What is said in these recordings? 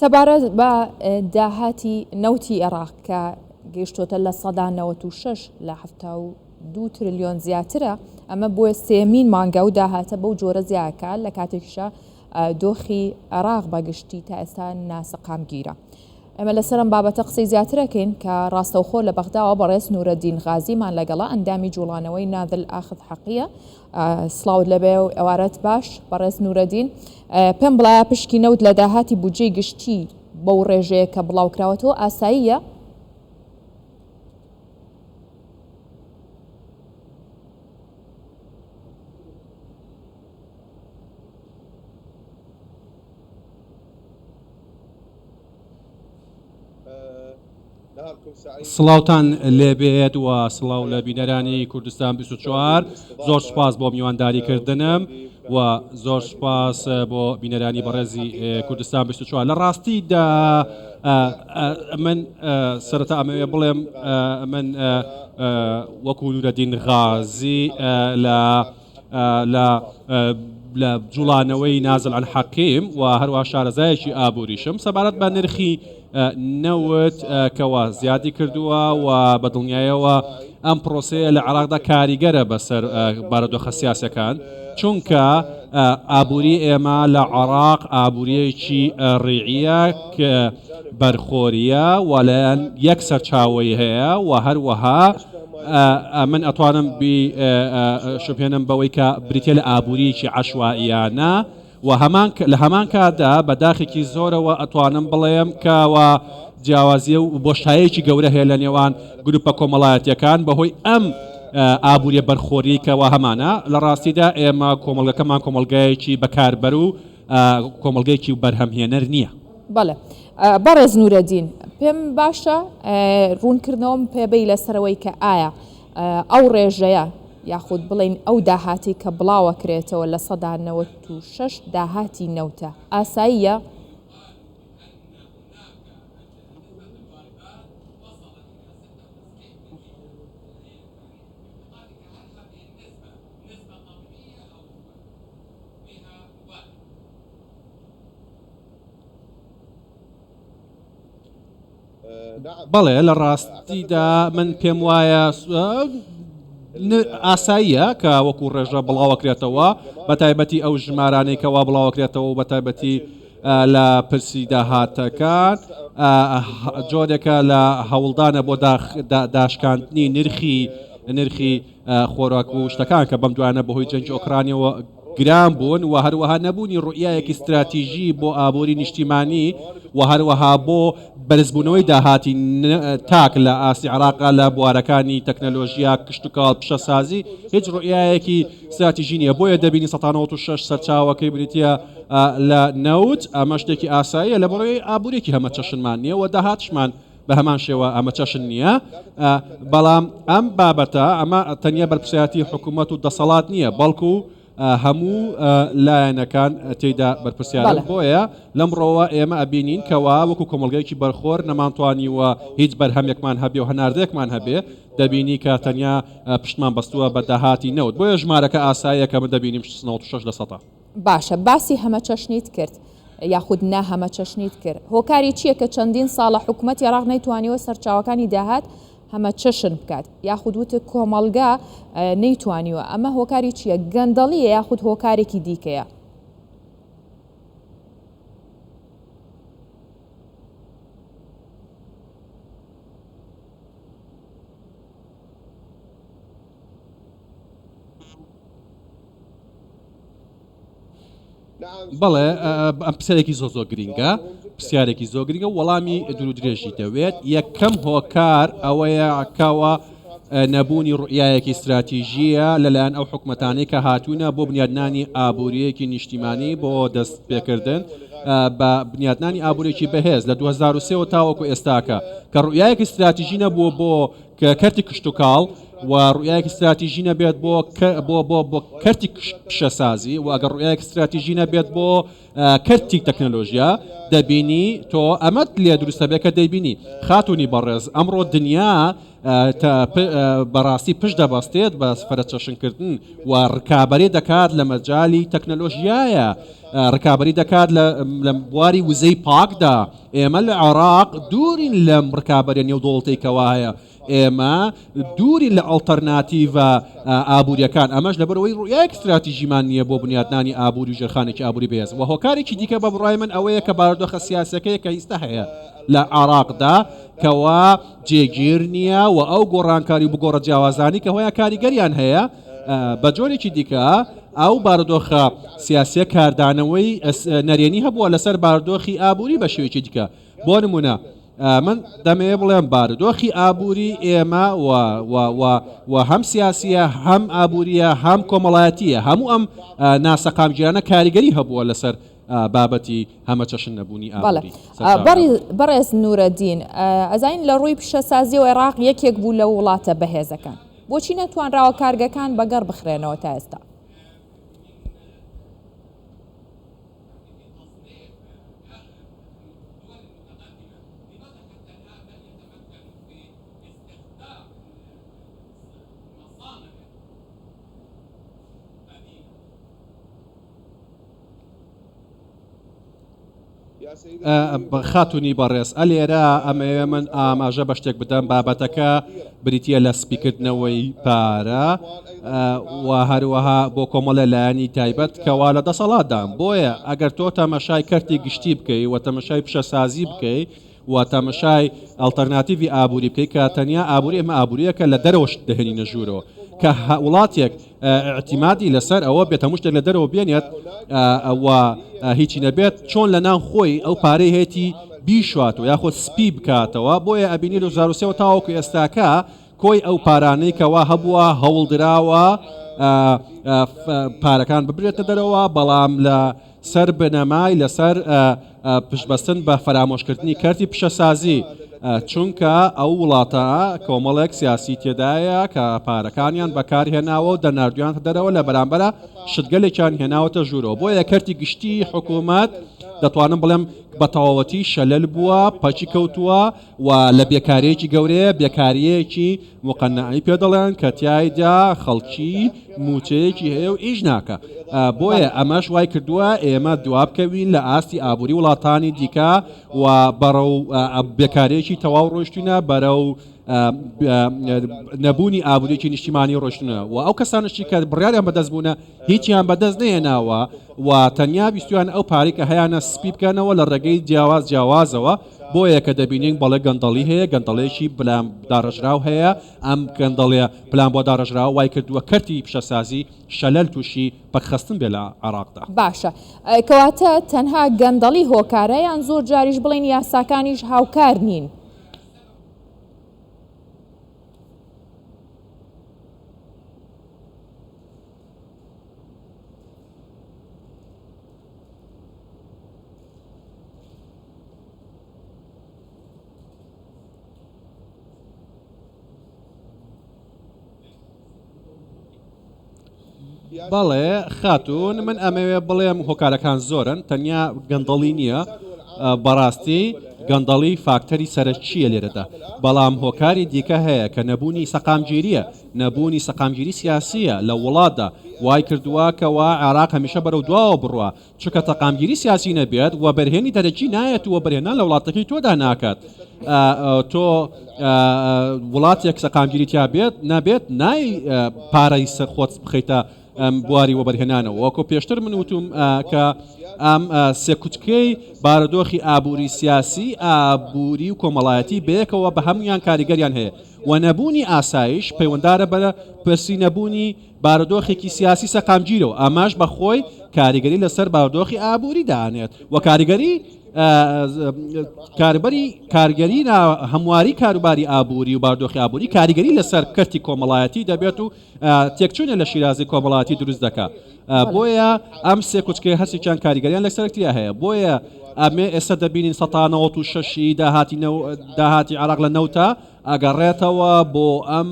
سەبارەت بە داهاتی نەوتی عێراق کە گەیشتۆتە لە 1996 لە 72 تریلیۆن زیاترە، ئەمە بۆیە سێمین مانگە و داهاتە بەو جۆرە زیاکە لە کاتێکیشە دۆخی عێراق بەگشتی تا ئێستا ناسەقامگیرە. ئەمە لەسەرم بابەتە قسەی زیاترەکەین کە ڕاستەوخۆ لە بەغداوە بەڕێز نورەدین غازیمان لەگەڵا ئەندامی جوڵانەوەی نادل ئاخذ حەقیە. سڵاوت لەبێ و ئەوارەت باش بەڕێز نورەدین، پێم بڵایە پشکی نەوت لە داهاتی بودجەی گشتی بەو ڕێژەیە کە بڵاوکراوەتەوە ئاساییە؟ سڵاوتان لێبێت و سڵاو لە بینەرانی کوردستان 24. زۆر سپاس بۆ میوانداریکردنم و زۆر سپاس بۆ بینەرانی بەڕێزی کوردستان 24. لە ڕاستیدا من سەرەتا ئەمەوێ بڵێم من وەکو نورەدین غازی لە جوڵانەوەی نازل عن حەقیم و هەروە شارەزایەکی ئابووریشم سەبارەت بە نرخی نەوت کەوا زیادی کردووە و بە دڵنیایەوە ئەم پرۆسەیە لە عێراقدا کاریگەرە بەسەر بارەدۆخە سیاسەکان، چونکە ئابووری ئێمە لە عێراق ئابووریەکی ڕێعیە کە بەرخۆریە و لەیان یەک سەرچاوەی هەیە و هەروەها من ئەتوانم شپێنم بەوەی کە بریتێ لە ئابووریەکی عەشوائیانە و لە هەمان کاتدا بەداخێکی زۆرەوە ئەتوانم بڵێم کەوە جیاوازیە و بۆشایەکی گەورە هەیە لە نێوان گروپە کۆمەڵایەتیەکان بەهۆی ئەم ئابووریە بەرخۆری کەوا هەمانە. لە ڕاستیدا ئێمە کۆمەڵگەکەمان کۆمەڵگایەکی بەکاربەر و کۆمەڵگەیەکی بەرهەمهێنەر نییە. بەڵێ بەڕێز نورەدین، پێم باشە ڕوونکردنەوەم پێبەی لەسەرەوەی کە ئایا ئەو ڕێژەیە یاخود بڵین ئەو داهاتی کە بڵاوە کرێتەوە لە 1996 داهاتی نەوتە ئاساییە؟ بەڵێ لە ڕاستیدا من پێم وایە ئاساییە کە وەکو ڕێژە بڵاوەکرێتەوە بە تایبەتی ئەو ژمارانەی کەوا بڵاوەکرێتەوە و بە تایبەتی لە پرسی داهاتەکان جۆرێکە لە هەوڵدانە بۆ داشکاندنی نرخی خۆراک و شتەکان کە بەم دوانە بەهۆی جەنگی ئۆکرانیەوە گران بوون و هەروەها نەبوونی ڕوئیایەکی استراتیژی بۆ ئابووری نیشتیمانی و هەروەها بۆ بەرزبوونەوەی داهاتی تاک لە ئاسی عێراقا لە بوارەکانی تەکنەلۆژیا کشتتوکاڵ پیشەسازی هیچ ڕوئیایەکی استراتیژی نیە، بۆیە دەبینی 1996 سەرچاوەکەی بریتە لە نەوت. ئەمە شتێکی ئاساییە لە بەڕێی ئابوورێکی هەمە چەشنمان نییە و داهاتشمان بە هەمان شێوە ئەمە چەشن نییە، بەڵام ئەم بابەتە ئەمە تەنیا بەرپرسایەتی حکوومەت و دەسەڵات نییە بەڵکو هەموو لایەنەکان تێیدا بەرپرسیارن. بۆیە لەمڕۆوە ئێمە ئەبینین کەوا وەکو کۆمەڵگەیەکی بەرخۆر نەمانتوانیوە هیچ بەرهەمێکمان هەبێ و هەناردەیەکمان هەبێ، دەبینی کە تەنیا پشتمان بەستووە بە داهاتی نەوت، بۆیە ژمارەکە ئاساییە کە من دەبینیم 96%. باشە، باسی هەمە چەشنیت کرد یاخود نا هەمە چەشنیت کرد، هۆکاری چییە کە چەندین ساڵە حکوومەتی عێراق نەیتوانیوە سەرچاوەکانی داهات هەمە چەشن بکات یاخود وتە کۆمەڵگا نەیتوانیوە؟ ئەمە هۆکاری چییە؟ گەندەڵیە یاخود هۆکارێکی دیکەیە؟ بەڵێ ئەم پرسیارێکی زۆر گرینگە، پرسیارێکی زۆر گرینگە، وەڵامی دوور درێژی دەوێت. یەکەم هۆکار ئەوەیە کەوە نەبوونی ڕوئیایەکی استراتیژیە لەلایەن ئەو حکومەتانەی کە هاتوونە بۆ بنیادنانی ئابووریەکی نیشتیمانی بۆ دەست پێکردن بە بنیادنانی ئابوورێکی بەهێز لە 2023 تاوەکو ئێستاکە کە ڕوئیایەکی استراتیژی نەبووە بۆ کەرتی کشتتوکاڵ و ڕوئیایەکی استراتیژی نەبێت بۆ کەرتی پیشەسازی و ئەگەر ڕوئیایەکی استراتیژی نەبێت بۆ کەرتی تەکنەلۆژیا دەبینی تۆ ئەمەت لێ دروستە بێت کە دەیبینی خاتونی بەڕێز ئەمڕۆ دنیا بەڕاستی پشت دەبەستێت بە فەرچەشنکردن و ڕکابەری دەکات لە مەجای تەکنەلۆژیایە ڕکابەری دەکات لە بواری وزەی پاکدا ئێمە لە عێراق دوورین لەم ڕکابەرە نێودوڵەتێکەوە هەیە ئێمە دوورین لە ئەڵتەرناتیڤە ئابوووریەکان ئەمەش لەبەرەوەی ڕوویەک استراتیژیمان نییە بۆ بنیادنانی ئابووری و ژێرخانێکی ئابووری بەهێز و هۆکارێکی دیکە بە بڕای من ئەوەیە کە بارودۆخە سیاسەکەی کە ئیستا هەیە لە عێراقدا کەوا جێگیر نییە و ئەو گۆڕانکاری و بگۆڕە جیاوازانی کە هۆیان کاریگەریان هەیە بە جۆرێکی دیکە ئەو بارودۆخە سیاسیە کاردانەوەی نەرێنی هەبووە لەسەر بارودۆخی ئابووری بە شێوەیەکی دیکە بۆ نمونە من دەمەوێت بڵێم بارودۆخی ئابووری ئێمە و هەم سیاسیە هەم ئابووریە هەم کۆمەڵایەتیە هەموو ئەم ناسەقامگیرانە کاریگەری هەبووە لەسەر بابەتی هەمە چەشن نەبوونی ئابووری بەڕێز نورەدین ئەزانین لە ڕووی پیشەسازی و عێراق یەکێک بوو لە وڵاتە بەهێزەکان بۆچی نەتوانراوە کارگەکان بەگەڕ بخرێنەوە تا ئێستا خاتونی بەڕێز ئەلێرە ئەمەوێ من ئاماژە بە شتێک بدەم بابەتەکە بریتە لە سپیکردنەوەی پارە و هەروەها بۆ کۆمەڵە لایەنی تایبەت کەوا لە دەسەڵاتدان بۆیە ئەگەر تۆ تەمەشای کەرتی گشتی بکەی و تەمەشای پیشەسازی بکەی و تەمەشای ئەڵتەرناتیڤی ئابووری بکەی کە تەنیا ئابووری ئەمە ئابووریەکە لە دەرەوەش دەهێنینە ژوورەوە کە وڵاتێک اعتیمادی لەسەر ئەوە بێت هەموو شتێک لە دەرەوە بێنێت ئەوە هیچی نەبێت چۆن لە ناو خۆی ئەو پارەی هێتی بیشواتەوە یاخۆ سپی بکاتەوە بۆیە ئەبینی 2023 تاوەکو ئێستاکە کۆی ئەو پارانەی کەوا هەبووە هەوڵدراوە پارەکان ببرێتە دەرەوە بەڵام لە سەر بنەمای لەسەر پشتبەستن بە فەرامۆشکردنی کەرتی پیشەسازی چونکە ئەو وڵاتە کۆمەڵێک سیاسی تێدایە کە پارەکانیان بەکارهێناوە و دەرناردویان دەرەوە لە بەرامبەرە شتگەلێکیان هێناوەتە ژوورەوە بۆیە کەرتی گشتی حکوومەت دەتوانم بڵێم بە تەواوەتی شەلل بووە پەچی کەوتووە و لە بێکارەیەکی گەورەیە بێکاریەکی مقەنعی پێ دەڵێن کە تایدا خەڵکی موچەیەکی هەیە و ئیش ناکە بۆیە ئەمەش وای کردووە ئێمە دواب بکەوین لە ئاستی ئابووری وڵاتانی دیکە و بەڕەو بێکارێکی تەواو ڕۆشتونە بەرەو نەبوونی ئابووریەکی نیشتیمانی ڕۆشتنە و ئەو کەسانشی کە بڕیاریان بەدەست بوونە هیچیان بەدەست نێناوە و تەنیا بیستویان ئەو پارێک کە هەیەە سپی بکەنەوە لە ڕێگەی جیاوازەوە بۆیە کە دەبینین بەڵێ گەندەڵی هەیە گەندەڵێکی بلام داڕژراو هەیە ئەم گەندەڵێ پلان بۆ داڕژراو وای کردووە کەرتی پیشەسازی شەلەل تووشی پەکخستن بێ لە عێراقدا باشە کەواتە تەنها گەندەڵی هۆکارەیان زۆر جاریش بڵێن یاساکانیش هاوکار نین بەڵێ خاتون من ئەمەوێ بڵێم هۆکارەکان زۆرن تەنیا گەندەڵی نییە بەڕاستی گەندەڵی فاکتەری سەرچیە لێرەدا بەڵام هۆکاری دیکە هەیە کە نەبوونی سەقامگیریە نەبوونی سەقامگیری سیاسیە لە وڵاتدا وای کردووە کەوا عێراق هەمیشە بەرەو دواوە بڕوە چونکە تەقامگیری سیاسی نەبێت و بەرهێنی دەرەکی نایەت و بەرهێنان لە وڵاتەکەی تۆدا ناکات تۆ وڵاتێک سەقامگیری تیا بێت نابێت نای پارەی سەرخۆت بخەیتە بواری وەبەرهێنانەوە وەکو پێشتر من وتم کە ئەم سێکوچکەی بارودۆخی ئابووری سیاسی ئابووری و کۆمەڵایەتی بەیەکەوە بە هەمویان کاریگەریان هەیە و نەبوونی ئاسایش پەیوەنددارە بە پرسی نەبوونی بارودۆخێکی سیاسی سەقامگیرەوە ئەماش بەخۆی کاریگەری لەسەر بارودۆخی ئابووری دانێت و کاریگەری کارگەری هەمواری کاروباری ئابووری و بارودۆخی ئابووری کاریگەری لەسەر کەرتی کۆمەڵایەتی دەبێت و تێکچوونە لە شیرازی کۆمەڵایەتی دروست دەکات بۆیە ئەم سێ کوچکەی هەرسێکیان کاریگەریان لەسەرکتیا هەیە بۆیە ئەمێ ئێستا دەبینین 1996 داهاتی عێراق لە نەوتە ئەگەڕێتەوە بۆ ئەم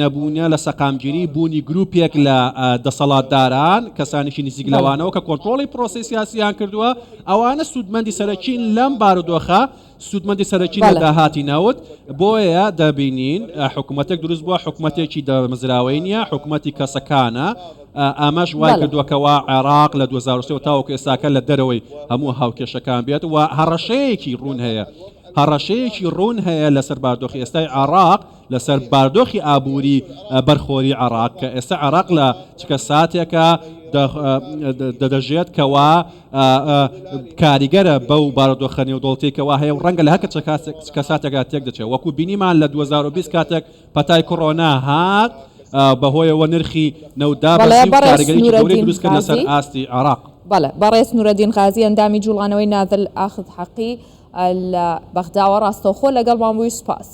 نەبوونە لە سەقامگیری بوونی گروپێک لە دەسەڵاتداران کەسانێکی نزیک لەوانەوە کە کۆنتڕۆڵی پرۆسی سیاسییان کردووە ئەوانە سوودمەندی سەرەکین لەم بارودۆخە سوودمەندی سەرەکی لە داهاتی ناوت بۆیە دەبینین حکوومەتێک دروست بووە حکوومەتێکی دەمەزراوەی نیە حکوومەتی کەسەکانە ئاماژ وای کردووەکەوە عێراق لە 2023 تاوەکو ئێستاکە لە دەرەوەی هەموو هاوکێشەکان بێت و هەڕەشەیەکی ڕوون هەیە هەڕەشەیەکی ڕوون هەیە لەسەر باردۆخی ئێستای عێراق لەسەر باردۆخی ئابووری بەرخۆری عێراق کە ئێستا عێراق لە چکە ساتێکە دەدەژێت کەوا کاریگەرە بەو بارودۆخە نێودوڵەتێکەوە هەیە و ڕەنگە لە هەر کەساتێکا تێک دەچێت وەکو بینیمان لە 2020 کاتێک پەتای کۆڕۆنا هات بەهۆیەوە نرخی نەودابەزی و کاریگەری گەورەی دروستکرد لەسەر ئاستی عێراق. بەڵێ بەڕێز نورەدین غازی ئەندامی جوڵانەوەی نازل ئاخذ حەقی لە بەغداوە ڕاستەوخۆ لەگەڵمان بووی سوپاس.